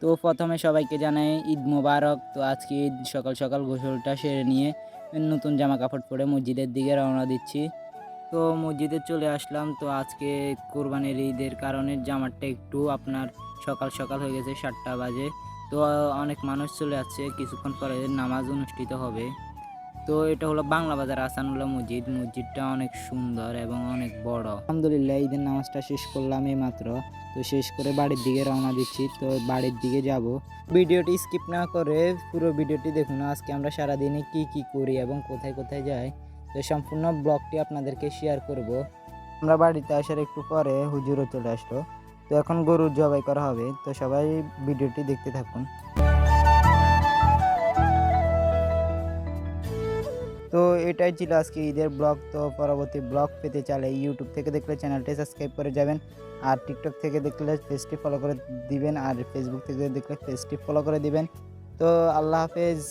তো প্রথমে সবাইকে জানাই ঈদ মোবারক। তো আজকে ঈদ সকাল সকাল গোসলটা সেরে নিয়ে নতুন জামা কাপড় পরে মসজিদের দিকে রওনা দিচ্ছি। তো মসজিদে চলে আসলাম। তো আজকে কোরবানির ঈদের কারণে জামারটা একটু আপনার সকাল সকাল হয়ে গেছে, 7টা বাজে। তো অনেক মানুষ চলে আসছে, কিছুক্ষণ পরে নামাজ অনুষ্ঠিত হবে। তো এটা হলো বাংলা বাজার আহসানুল্লাহ মসজিদ। মসজিদটা অনেক সুন্দর এবং অনেক বড়। আলহামদুলিল্লাহ ঈদের নামাজটা শেষ করলাম এইমাত্র। তো শেষ করে বাড়ির দিকে রওনা দিচ্ছি। তো বাড়ির দিকে যাব। ভিডিওটি স্কিপ না করে পুরো ভিডিওটি দেখুন। আজকে আমরা সারাদিনে কি কি করি এবং কোথায় কোথায় যাই, তো সম্পূর্ণ ব্লগটি আপনাদেরকে শেয়ার করব। আমরা বাড়িতে আসার একটু পরে হুজুরও চলে আসলো। তো এখন গরু জবাই করা হবে। তো সবাই ভিডিওটি দেখতে থাকুন। তো এটাই ছিল আজকে ঈদের ব্লগ। তো পরবর্তী ব্লগ পেতে চাইলে ইউটিউব থেকে দেখলে চ্যানেলটি সাবস্ক্রাইব করে যাবেন, আর টিকটক থেকে দেখলে পেজটি ফলো করে দিবেন, আর ফেসবুক থেকে দেখলে পেজটি ফলো করে দিবেন। তো আল্লাহ হাফেজ।